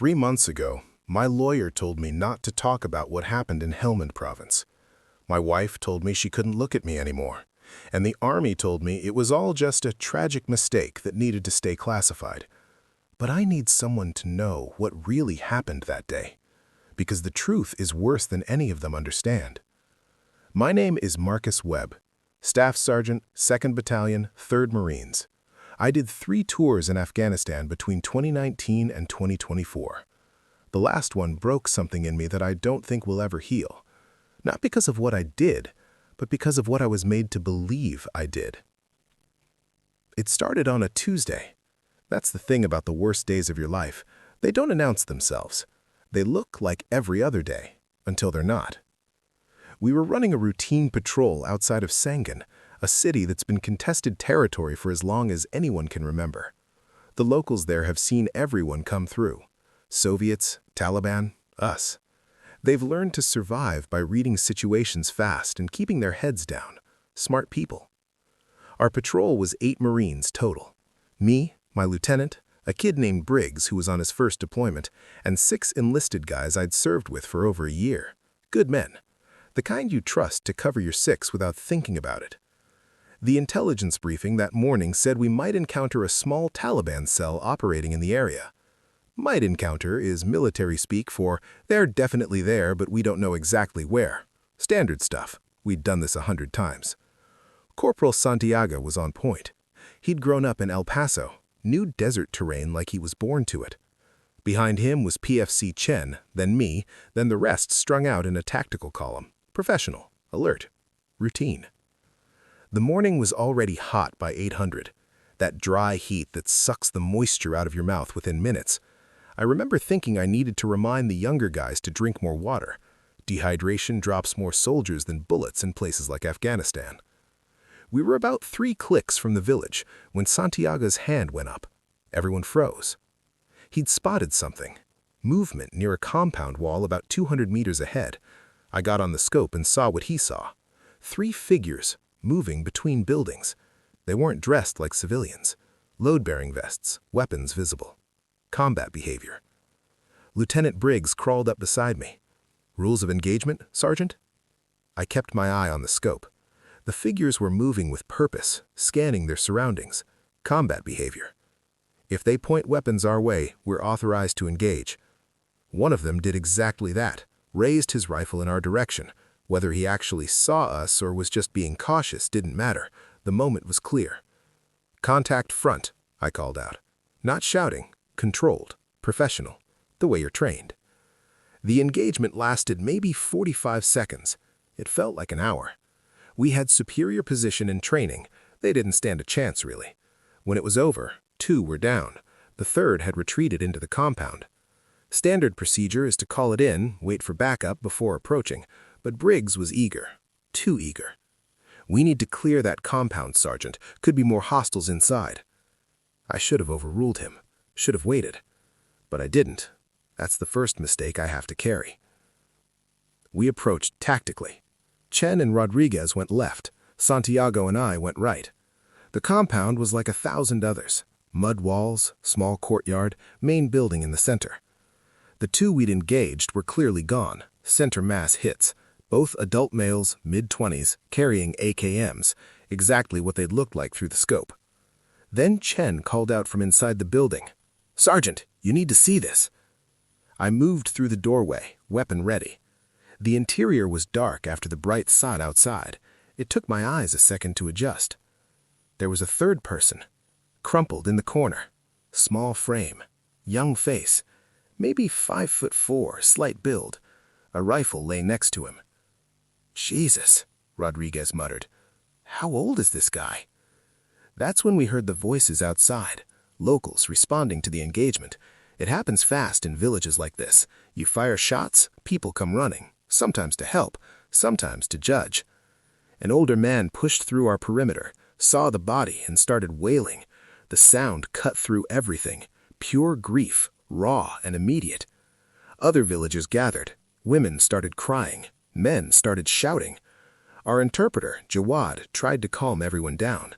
3 months ago, my lawyer told me not to talk about what happened in Helmand Province. My wife told me she couldn't look at me anymore, and the army told me it was all just a tragic mistake that needed to stay classified. But I need someone to know what really happened that day, because the truth is worse than any of them understand. My name is Marcus Webb, Staff Sergeant, 2nd Battalion, 3rd Marines. I did 3 tours in Afghanistan between 2019 and 2024. The last one broke something in me that I don't think will ever heal. Not because of what I did, but because of what I was made to believe I did. It started on a Tuesday. That's the thing about the worst days of your life. They don't announce themselves. They look like every other day, until they're not. We were running a routine patrol outside of Sangin, a city that's been contested territory for as long as anyone can remember. The locals there have seen everyone come through. Soviets, Taliban, us. They've learned to survive by reading situations fast and keeping their heads down. Smart people. Our patrol was 8 Marines total. Me, my lieutenant, a kid named Briggs who was on his first deployment, and 6 enlisted guys I'd served with for over a year. Good men. The kind you trust to cover your 6 without thinking about it. The intelligence briefing that morning said we might encounter a small Taliban cell operating in the area. Might encounter is military speak for they're definitely there, but we don't know exactly where. Standard stuff. We'd done this 100 times. Corporal Santiago was on point. He'd grown up in El Paso, knew desert terrain like he was born to it. Behind him was PFC Chen, then me, then the rest strung out in a tactical column. Professional, alert, routine. The morning was already hot by 800, that dry heat that sucks the moisture out of your mouth within minutes. I remember thinking I needed to remind the younger guys to drink more water. Dehydration drops more soldiers than bullets in places like Afghanistan. We were about 3 clicks from the village when Santiago's hand went up. Everyone froze. He'd spotted something. Movement near a compound wall about 200 meters ahead. I got on the scope and saw what he saw. 3 figures moving between buildings. They weren't dressed like civilians. Load-bearing vests, weapons visible. Combat behavior. Lieutenant Briggs crawled up beside me. Rules of engagement, Sergeant? I kept my eye on the scope. The figures were moving with purpose, scanning their surroundings. Combat behavior. If they point weapons our way, we're authorized to engage. One of them did exactly that, raised his rifle in our direction. Whether he actually saw us or was just being cautious didn't matter. The moment was clear. Contact front, I called out. Not shouting, controlled, professional, the way you're trained. The engagement lasted maybe 45 seconds. It felt like an hour. We had superior position and training. They didn't stand a chance, really. When it was over, 2 were down. The 3rd had retreated into the compound. Standard procedure is to call it in, wait for backup before approaching, but Briggs was eager. Too eager. We need to clear that compound, Sergeant. Could be more hostiles inside. I should have overruled him. Should have waited. But I didn't. That's the first mistake I have to carry. We approached tactically. Chen and Rodriguez went left. Santiago and I went right. The compound was like 1,000 others. Mud walls, small courtyard, main building in the center. The 2 we'd engaged were clearly gone. Center mass hits. Both adult males, mid-20s, carrying AKMs, exactly what they'd looked like through the scope. Then Chen called out from inside the building. "Sergeant, you need to see this." I moved through the doorway, weapon ready. The interior was dark after the bright sun outside. It took my eyes a second to adjust. There was a 3rd person, crumpled in the corner. Small frame, young face, maybe 5'4", slight build. A rifle lay next to him. "Jesus," Rodriguez muttered. "How old is this guy?" That's when we heard the voices outside, locals responding to the engagement. It happens fast in villages like this. You fire shots, people come running, sometimes to help, sometimes to judge. An older man pushed through our perimeter, saw the body, and started wailing. The sound cut through everything. Pure grief, raw and immediate. Other villagers gathered. Women started crying. Men started shouting. Our interpreter, Jawad, tried to calm everyone down.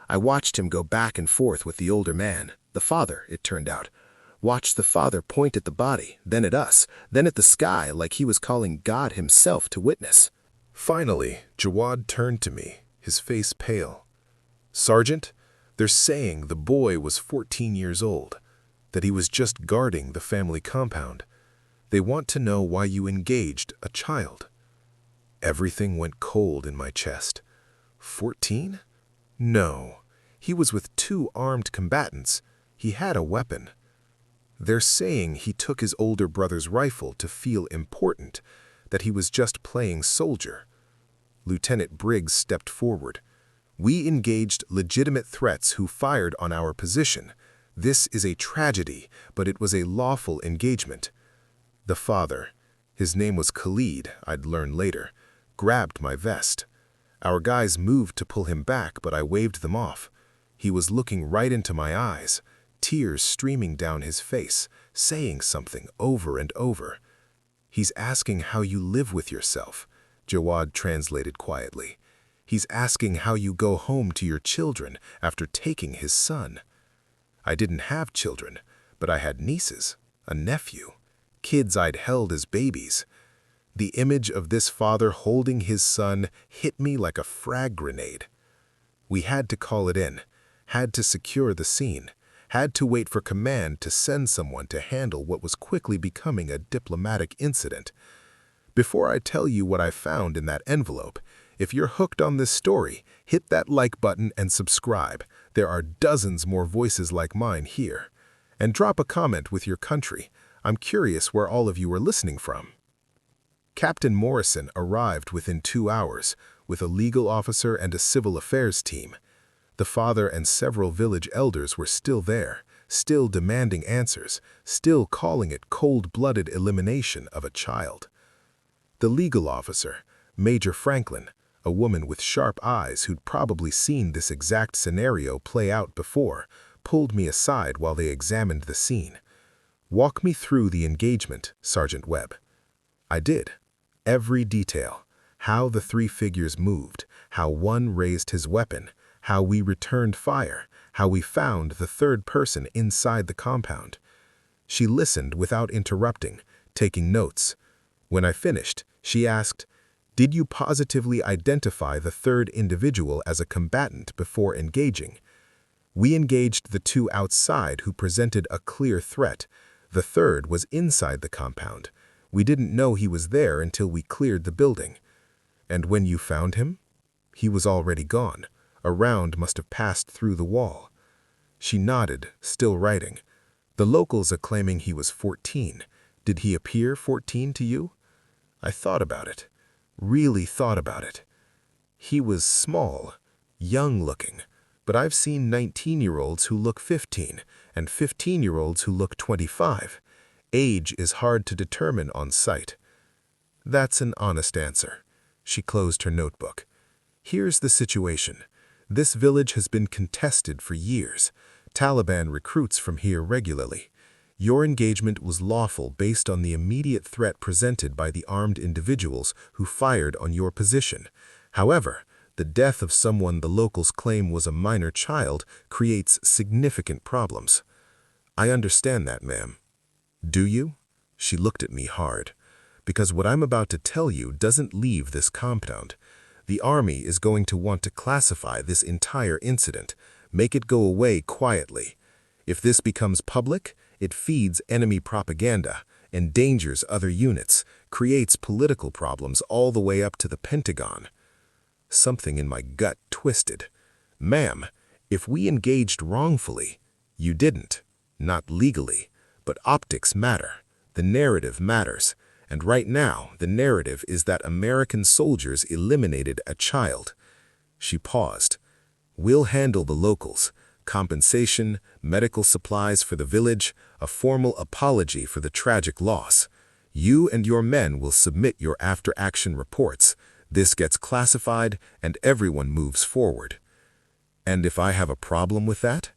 I watched him go back and forth with the older man, the father, it turned out. Watched the father point at the body, then at us, then at the sky like he was calling God himself to witness. Finally, Jawad turned to me, his face pale. "Sergeant, they're saying the boy was 14 years old, that he was just guarding the family compound. They want to know why you engaged a child." Everything went cold in my chest. 14? No. He was with 2 armed combatants. He had a weapon. They're saying he took his older brother's rifle to feel important, that he was just playing soldier. Lieutenant Briggs stepped forward. "We engaged legitimate threats who fired on our position. This is a tragedy, but it was a lawful engagement." The father, his name was Khalid, I'd learn later, grabbed my vest. Our guys moved to pull him back, but I waved them off. He was looking right into my eyes, tears streaming down his face, saying something over and over. "He's asking how you live with yourself," Jawad translated quietly. "He's asking how you go home to your children after taking his son." I didn't have children, but I had nieces, a nephew, kids I'd held as babies. The image of this father holding his son hit me like a frag grenade. We had to call it in, had to secure the scene, had to wait for command to send someone to handle what was quickly becoming a diplomatic incident. Before I tell you what I found in that envelope, if you're hooked on this story, hit that like button and subscribe. There are dozens more voices like mine here. And drop a comment with your country. I'm curious where all of you are listening from. Captain Morrison arrived within 2 hours with a legal officer and a civil affairs team. The father and several village elders were still there, still demanding answers, still calling it cold-blooded elimination of a child. The legal officer, Major Franklin, a woman with sharp eyes who'd probably seen this exact scenario play out before, pulled me aside while they examined the scene. "Walk me through the engagement, Sergeant Webb." I did. Every detail. How the 3 figures moved, how one raised his weapon, how we returned fire, how we found the 3rd person inside the compound. She listened without interrupting, taking notes. When I finished, she asked, "Did you positively identify the 3rd individual as a combatant before engaging?" We engaged the 2 outside who presented a clear threat. The 3rd was inside the compound. We didn't know he was there until we cleared the building. "And when you found him?" "He was already gone. A round must have passed through the wall." She nodded, still writing. "The locals are claiming he was 14. Did he appear 14 to you?" I thought about it. Really thought about it. He was small, young-looking, but I've seen 19-year-olds who look 15 and 15-year-olds who look 25. Age is hard to determine on sight. That's an honest answer. She closed her notebook. Here's the situation. This village has been contested for years. Taliban recruits from here regularly. Your engagement was lawful based on the immediate threat presented by the armed individuals who fired on your position. However, the death of someone the locals claim was a minor child creates significant problems. I understand that, ma'am. Do you? She looked at me hard. Because what I'm about to tell you doesn't leave this compound. The Army is going to want to classify this entire incident, make it go away quietly. If this becomes public, it feeds enemy propaganda, endangers other units, creates political problems all the way up to the Pentagon. Something in my gut twisted. "Ma'am, if we engaged wrongfully, you didn't. Not legally. But optics matter. The narrative matters. And right now, the narrative is that American soldiers eliminated a child." She paused. "We'll handle the locals. Compensation, medical supplies for the village, a formal apology for the tragic loss. You and your men will submit your after-action reports. This gets classified and everyone moves forward." "And if I have a problem with that?"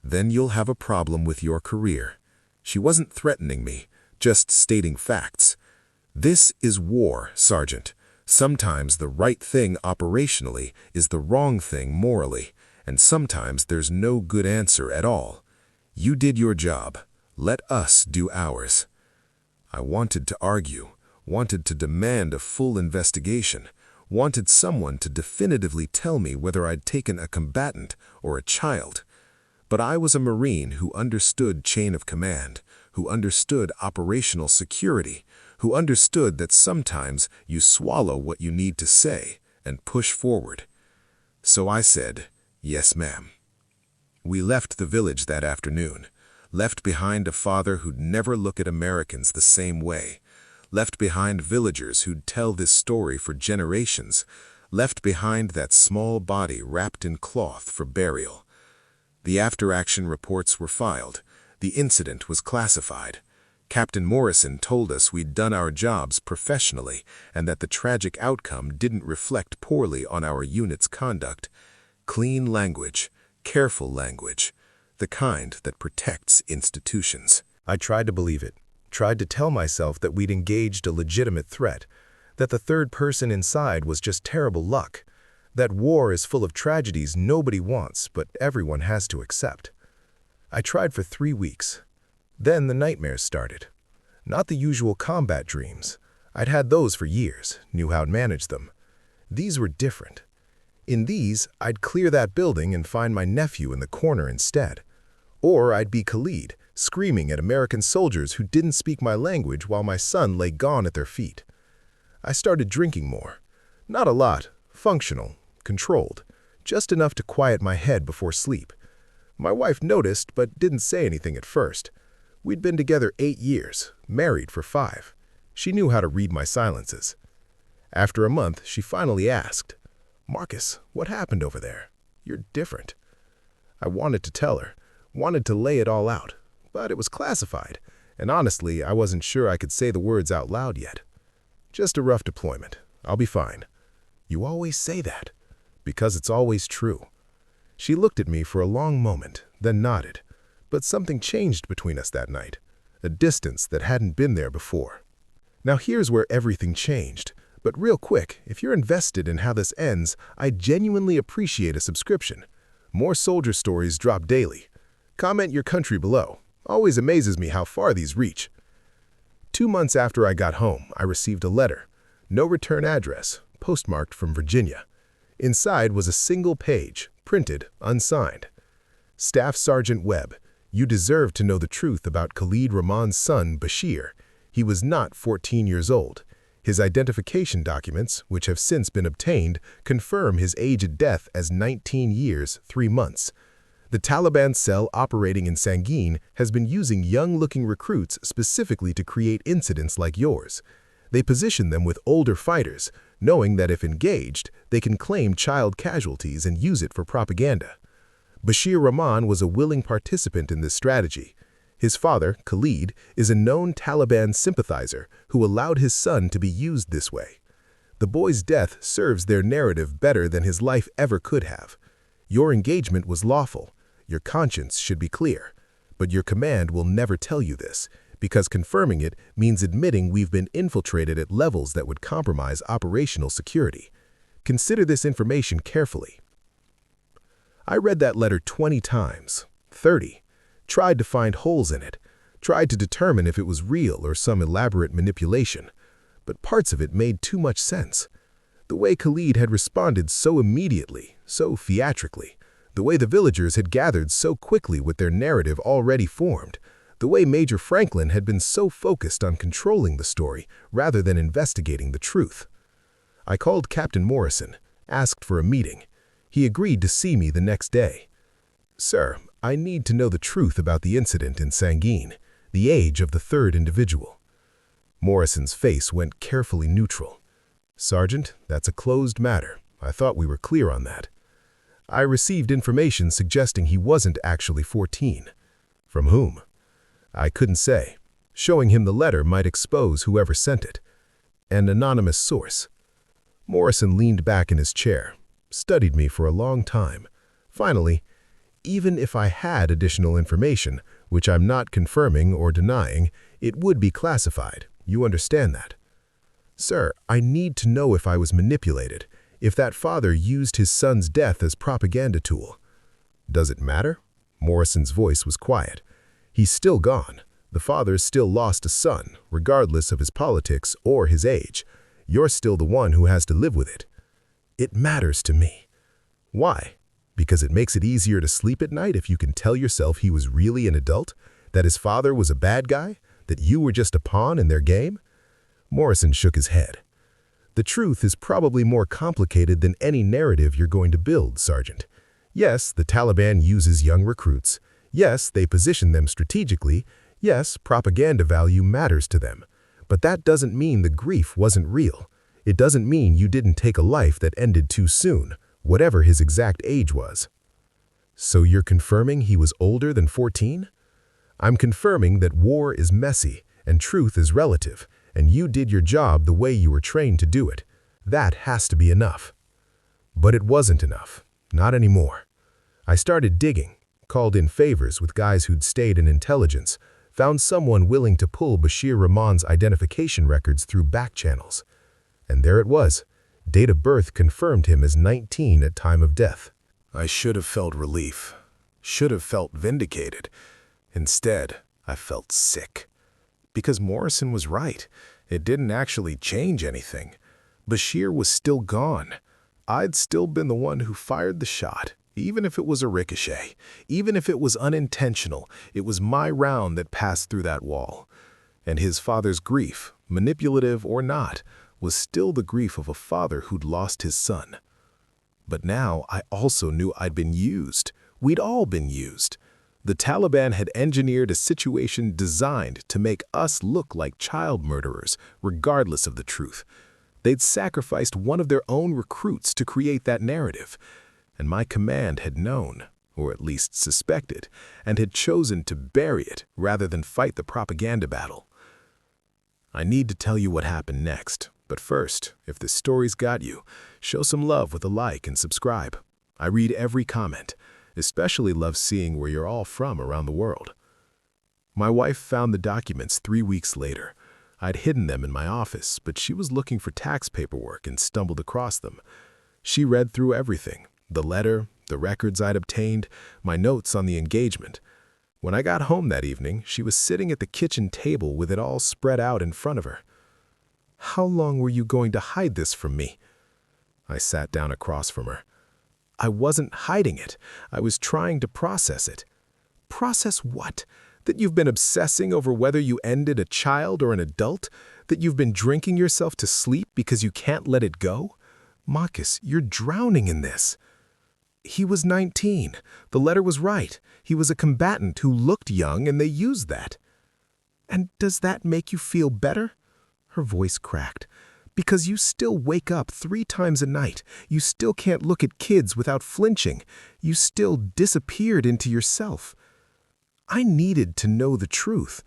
"Then you'll have a problem with your career." She wasn't threatening me, just stating facts. This is war, Sergeant. Sometimes the right thing operationally is the wrong thing morally, and sometimes there's no good answer at all. You did your job. Let us do ours. I wanted to argue, wanted to demand a full investigation, wanted someone to definitively tell me whether I'd taken a combatant or a child. But I was a Marine who understood chain of command, who understood operational security, who understood that sometimes you swallow what you need to say and push forward. So I said, "Yes, ma'am." We left the village that afternoon, left behind a father who'd never look at Americans the same way, left behind villagers who'd tell this story for generations, left behind that small body wrapped in cloth for burial. The after-action reports were filed. The incident was classified. Captain Morrison told us we'd done our jobs professionally and that the tragic outcome didn't reflect poorly on our unit's conduct. Clean language, careful language, the kind that protects institutions. I tried to believe it, tried to tell myself that we'd engaged a legitimate threat, that the third person inside was just terrible luck, that war is full of tragedies nobody wants but everyone has to accept. I tried for 3 weeks. Then the nightmares started. Not the usual combat dreams. I'd had those for years, knew how to manage them. These were different. In these, I'd clear that building and find my nephew in the corner instead. Or I'd be Khalid, screaming at American soldiers who didn't speak my language while my son lay gone at their feet. I started drinking more. Not a lot, functional, controlled, just enough to quiet my head before sleep. My wife noticed but didn't say anything at first. We'd been together 8 years, married for 5. She knew how to read my silences. After a month, she finally asked, "Marcus, what happened over there? You're different." I wanted to tell her, wanted to lay it all out, but it was classified, and honestly, I wasn't sure I could say the words out loud yet. "Just a rough deployment. I'll be fine." "You always say that." "Because it's always true." She looked at me for a long moment, then nodded. But something changed between us that night, a distance that hadn't been there before. Now here's where everything changed. But real quick, if you're invested in how this ends, I genuinely appreciate a subscription. More soldier stories drop daily. Comment your country below. Always amazes me how far these reach. 2 months after I got home, I received a letter. No return address, postmarked from Virginia. Inside was a single page, printed, unsigned. Staff Sergeant Webb, you deserve to know the truth about Khalid Rahman's son, Bashir. He was not 14 years old. His identification documents, which have since been obtained, confirm his age at death as 19 years, 3 months. The Taliban cell operating in Sangin has been using young-looking recruits specifically to create incidents like yours. They position them with older fighters, knowing that if engaged, they can claim child casualties and use it for propaganda. Bashir Rahman was a willing participant in this strategy. His father, Khalid, is a known Taliban sympathizer who allowed his son to be used this way. The boy's death serves their narrative better than his life ever could have. Your engagement was lawful. Your conscience should be clear. But your command will never tell you this, because confirming it means admitting we've been infiltrated at levels that would compromise operational security. Consider this information carefully. I read that letter 20 times, 30. Tried to find holes in it, tried to determine if it was real or some elaborate manipulation, but parts of it made too much sense. The way Khalid had responded so immediately, so theatrically, the way the villagers had gathered so quickly with their narrative already formed, the way Major Franklin had been so focused on controlling the story rather than investigating the truth. I called Captain Morrison, asked for a meeting. He agreed to see me the next day. "Sir, I need to know the truth about the incident in Sangin, the age of the third individual." Morrison's face went carefully neutral. "Sergeant, that's a closed matter. I thought we were clear on that." I received information suggesting he wasn't actually 14. From whom? I couldn't say. Showing him the letter might expose whoever sent it. An anonymous source. Morrison leaned back in his chair, studied me for a long time. Finally, "Even if I had additional information, which I'm not confirming or denying, it would be classified. You understand that?" "Sir, I need to know if I was manipulated, if that father used his son's death as propaganda tool." "Does it matter?" Morrison's voice was quiet. "He's still gone. The father still lost a son, regardless of his politics or his age. You're still the one who has to live with it. It matters to me. Why? Because it makes it easier to sleep at night if you can tell yourself he was really an adult, that his father was a bad guy, that you were just a pawn in their game? Morrison shook his head. The truth is probably more complicated than any narrative you're going to build, Sergeant. Yes, the Taliban uses young recruits. Yes, they position them strategically. Yes, propaganda value matters to them. But that doesn't mean the grief wasn't real. It doesn't mean you didn't take a life that ended too soon, whatever his exact age was. So you're confirming he was older than 14? I'm confirming that war is messy and truth is relative, and you did your job the way you were trained to do it. That has to be enough. But it wasn't enough. Not anymore. I started digging, called in favors with guys who'd stayed in intelligence, found someone willing to pull Bashir Rahman's identification records through back channels. And there it was. Date of birth confirmed him as 19 at time of death. I should have felt relief. Should have felt vindicated. Instead, I felt sick. Because Morrison was right. It didn't actually change anything. Bashir was still gone. I'd still been the one who fired the shot. Even if it was a ricochet, even if it was unintentional, it was my round that passed through that wall. And his father's grief, manipulative or not, was still the grief of a father who'd lost his son. But now I also knew I'd been used. We'd all been used. The Taliban had engineered a situation designed to make us look like child murderers, regardless of the truth. They'd sacrificed one of their own recruits to create that narrative. And my command had known, or at least suspected, and had chosen to bury it rather than fight the propaganda battle. I need to tell you what happened next, but first, if this story's got you, show some love with a like and subscribe. I read every comment, especially love seeing where you're all from around the world. My wife found the documents 3 weeks later. I'd hidden them in my office, but she was looking for tax paperwork and stumbled across them. She read through everything. The letter, the records I'd obtained, my notes on the engagement. When I got home that evening, she was sitting at the kitchen table with it all spread out in front of her. "How long were you going to hide this from me?" I sat down across from her. "I wasn't hiding it. I was trying to process it." "Process what? That you've been obsessing over whether you ended a child or an adult? That you've been drinking yourself to sleep because you can't let it go? Marcus, you're drowning in this." "He was 19. The letter was right. He was a combatant who looked young, and they used that." "And does that make you feel better?" Her voice cracked. "Because you still wake up 3 times a night. You still can't look at kids without flinching. You still disappeared into yourself." I needed to know the truth.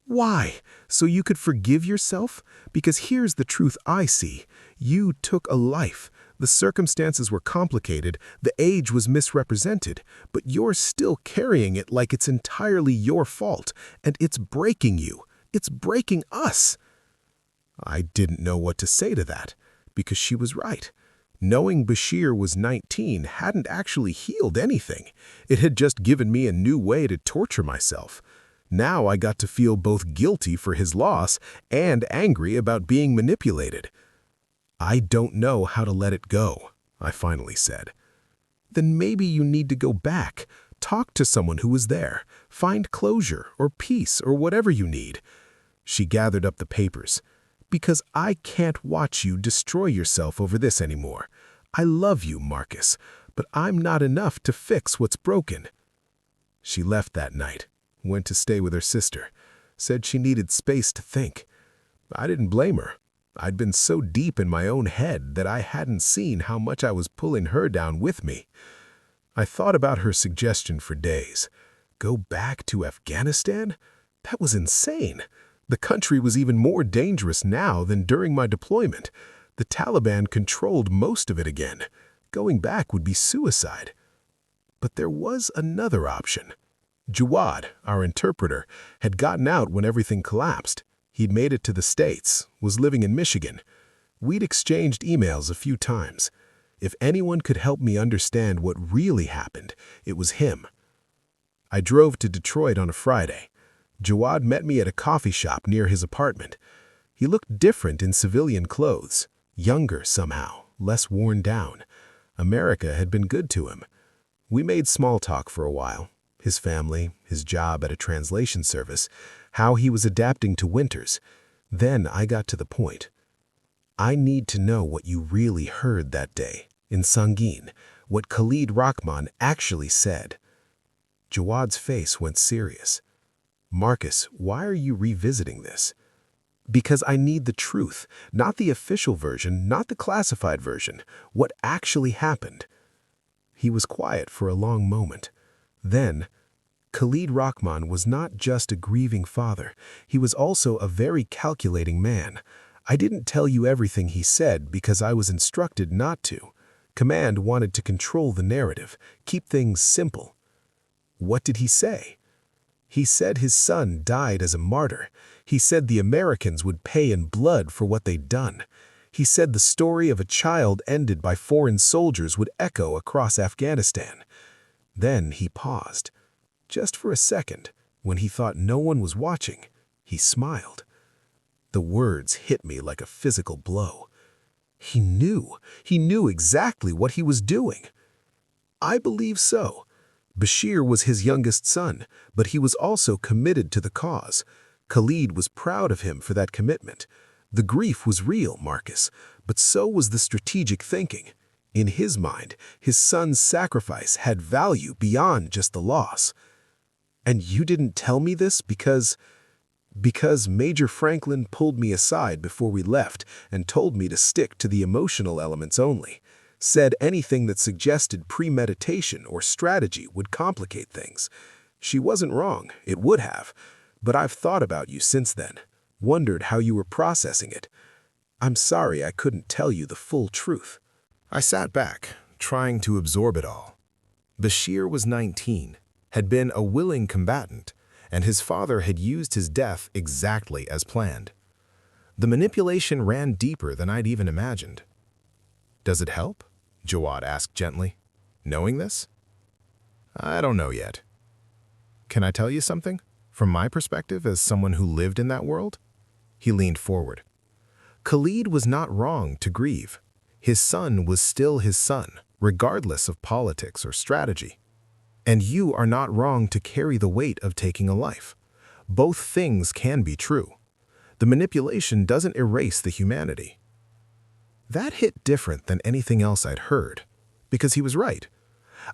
"Why? So you could forgive yourself? Because here's the truth I see. You took a life. The circumstances were complicated, the age was misrepresented, but you're still carrying it like it's entirely your fault, and it's breaking you. It's breaking us." I didn't know what to say to that, because she was right. Knowing Bashir was 19 hadn't actually healed anything. It had just given me a new way to torture myself. Now I got to feel both guilty for his loss and angry about being manipulated. "I don't know how to let it go," I finally said. "Then maybe you need to go back. Talk to someone who was there. Find closure or peace or whatever you need." She gathered up the papers. "Because I can't watch you destroy yourself over this anymore. I love you, Marcus, but I'm not enough to fix what's broken." She left that night, went to stay with her sister, said she needed space to think. I didn't blame her. I'd been so deep in my own head that I hadn't seen how much I was pulling her down with me. I thought about her suggestion for days. Go back to Afghanistan? That was insane. The country was even more dangerous now than during my deployment. The Taliban controlled most of it again. Going back would be suicide. But there was another option. Jawad, our interpreter, had gotten out when everything collapsed. He'd made it to the States, was living in Michigan. We'd exchanged emails a few times. If anyone could help me understand what really happened, it was him. I drove to Detroit on a Friday. Jawad met me at a coffee shop near his apartment. He looked different in civilian clothes, younger somehow, less worn down. America had been good to him. We made small talk for a while. His family, his job at a translation service, how he was adapting to winters. Then I got to the point. I need to know what you really heard that day, in Sangin, what Khalid Rahman actually said. Jawad's face went serious. Marcus, why are you revisiting this? Because I need the truth, not the official version, not the classified version, what actually happened. He was quiet for a long moment. Then, Khalid Rahman was not just a grieving father, he was also a very calculating man. I didn't tell you everything he said because I was instructed not to. Command wanted to control the narrative, keep things simple. What did he say? He said his son died as a martyr. He said the Americans would pay in blood for what they'd done. He said the story of a child ended by foreign soldiers would echo across Afghanistan. Then he paused. Just for a second, when he thought no one was watching, he smiled. The words hit me like a physical blow. He knew exactly what he was doing. I believe so. Bashir was his youngest son, but he was also committed to the cause. Khalid was proud of him for that commitment. The grief was real, Marcus, but so was the strategic thinking. In his mind, his son's sacrifice had value beyond just the loss. And you didn't tell me this because Major Franklin pulled me aside before we left and told me to stick to the emotional elements only. Said anything that suggested premeditation or strategy would complicate things. She wasn't wrong, it would have. But I've thought about you since then, wondered how you were processing it. I'm sorry I couldn't tell you the full truth. I sat back, trying to absorb it all. Bashir was 19, had been a willing combatant, and his father had used his death exactly as planned. The manipulation ran deeper than I'd even imagined. Does it help? Jawad asked gently. Knowing this? I don't know yet. Can I tell you something? From my perspective as someone who lived in that world? He leaned forward. Khalid was not wrong to grieve. His son was still his son, regardless of politics or strategy. And you are not wrong to carry the weight of taking a life. Both things can be true. The manipulation doesn't erase the humanity. That hit different than anything else I'd heard, because he was right.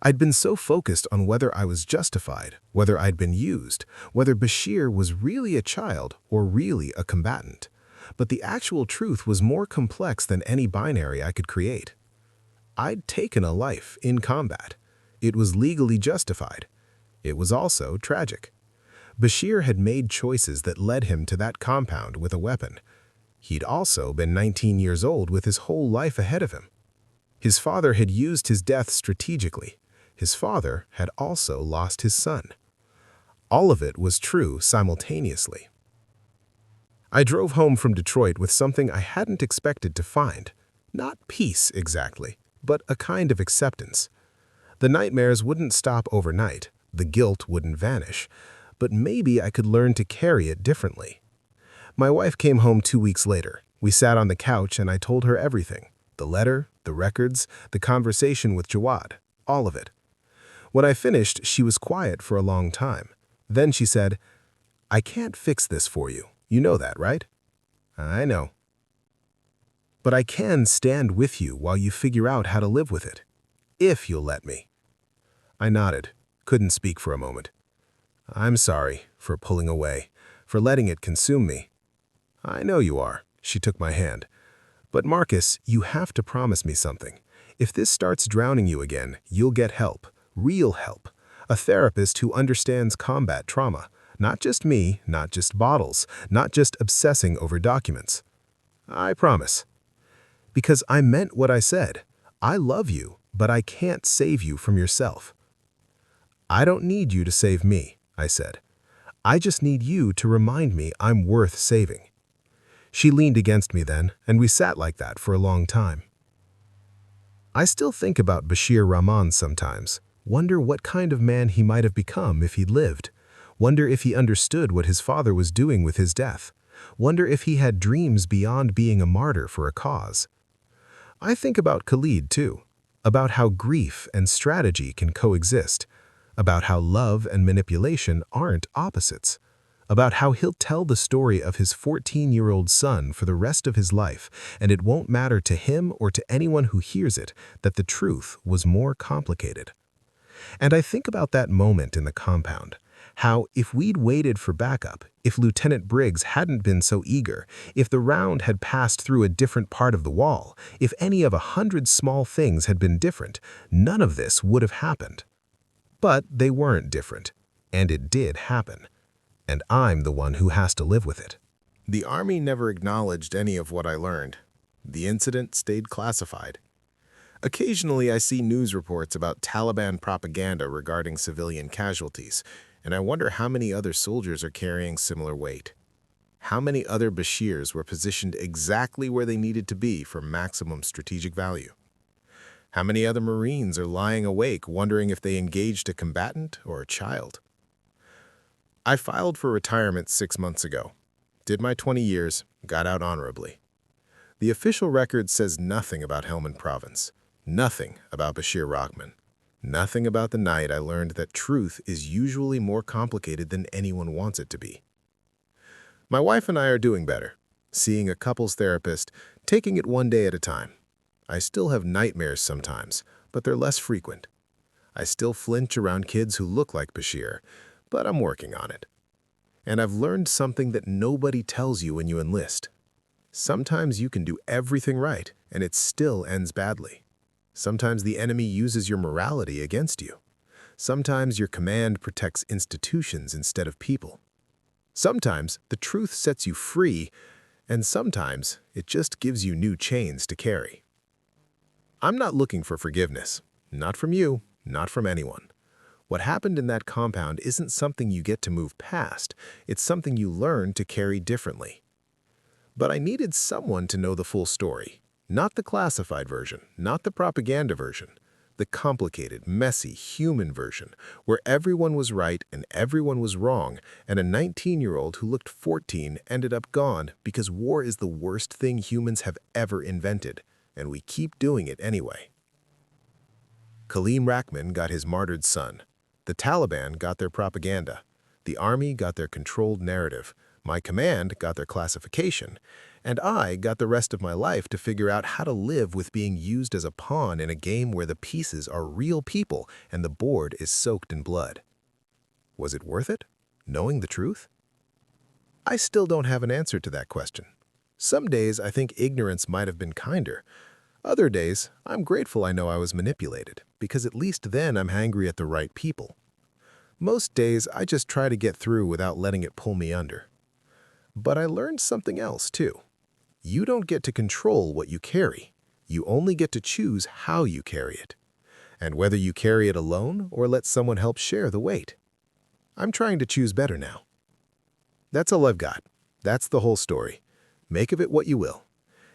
I'd been so focused on whether I was justified, whether I'd been used, whether Bashir was really a child or really a combatant. But the actual truth was more complex than any binary I could create. I'd taken a life in combat. It was legally justified. It was also tragic. Bashir had made choices that led him to that compound with a weapon. He'd also been 19 years old with his whole life ahead of him. His father had used his death strategically. His father had also lost his son. All of it was true simultaneously. I drove home from Detroit with something I hadn't expected to find. Not peace exactly, but a kind of acceptance. The nightmares wouldn't stop overnight, the guilt wouldn't vanish, but maybe I could learn to carry it differently. My wife came home 2 weeks later. We sat on the couch and I told her everything. The letter, the records, the conversation with Jawad, all of it. When I finished, she was quiet for a long time. Then she said, I can't fix this for you. You know that, right? I know. But I can stand with you while you figure out how to live with it. If you'll let me. I nodded, couldn't speak for a moment. I'm sorry for pulling away, for letting it consume me. I know you are, she took my hand. But Marcus, you have to promise me something. If this starts drowning you again, you'll get help, real help. A therapist who understands combat trauma. Not just me, not just bottles, not just obsessing over documents. I promise. Because I meant what I said. I love you, but I can't save you from yourself. I don't need you to save me, I said. I just need you to remind me I'm worth saving. She leaned against me then, and we sat like that for a long time. I still think about Bashir Rahman sometimes, wonder what kind of man he might have become if he'd lived. Wonder if he understood what his father was doing with his death. Wonder if he had dreams beyond being a martyr for a cause. I think about Khalid too, about how grief and strategy can coexist, about how love and manipulation aren't opposites, about how he'll tell the story of his 14-year-old son for the rest of his life, and it won't matter to him or to anyone who hears it that the truth was more complicated. And I think about that moment in the compound, how if we'd waited for backup, if Lieutenant Briggs hadn't been so eager, if the round had passed through a different part of the wall, if any of 100 small things had been different, none of this would have happened. But they weren't different, and it did happen. And I'm the one who has to live with it. The Army never acknowledged any of what I learned. The incident stayed classified. Occasionally, I see news reports about Taliban propaganda regarding civilian casualties, and I wonder how many other soldiers are carrying similar weight. How many other Bashirs were positioned exactly where they needed to be for maximum strategic value? How many other Marines are lying awake wondering if they engaged a combatant or a child? I filed for retirement 6 months ago, did my 20 years, got out honorably. The official record says nothing about Helmand Province, nothing about Bashir Rahman, nothing about the night I learned that truth is usually more complicated than anyone wants it to be. My wife and I are doing better, seeing a couples therapist, taking it one day at a time. I still have nightmares sometimes, but they're less frequent. I still flinch around kids who look like Bashir, but I'm working on it. And I've learned something that nobody tells you when you enlist. Sometimes you can do everything right, and it still ends badly. Sometimes the enemy uses your morality against you. Sometimes your command protects institutions instead of people. Sometimes the truth sets you free, and sometimes it just gives you new chains to carry. I'm not looking for forgiveness. Not from you, not from anyone. What happened in that compound isn't something you get to move past. It's something you learn to carry differently. But I needed someone to know the full story. Not the classified version, not the propaganda version. The complicated, messy, human version, where everyone was right and everyone was wrong, and a 19-year-old who looked 14 ended up gone because war is the worst thing humans have ever invented, and we keep doing it anyway. Khalid Rahman got his martyred son. The Taliban got their propaganda. The Army got their controlled narrative. My command got their classification. And I got the rest of my life to figure out how to live with being used as a pawn in a game where the pieces are real people and the board is soaked in blood. Was it worth it, knowing the truth? I still don't have an answer to that question. Some days I think ignorance might have been kinder. Other days, I'm grateful I know I was manipulated, because at least then I'm angry at the right people. Most days, I just try to get through without letting it pull me under. But I learned something else, too. You don't get to control what you carry. You only get to choose how you carry it, and whether you carry it alone or let someone help share the weight. I'm trying to choose better now. That's all I've got. That's the whole story. Make of it what you will.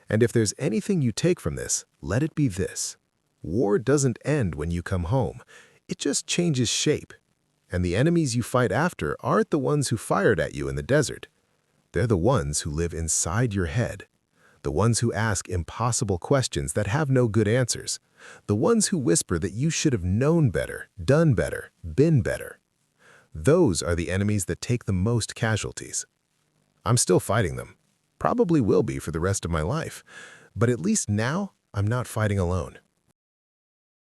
And if there's anything you take from this, let it be this. War doesn't end when you come home. It just changes shape. And the enemies you fight after aren't the ones who fired at you in the desert. They're the ones who live inside your head. The ones who ask impossible questions that have no good answers. The ones who whisper that you should have known better, done better, been better. Those are the enemies that take the most casualties. I'm still fighting them. Probably will be for the rest of my life. But at least now, I'm not fighting alone.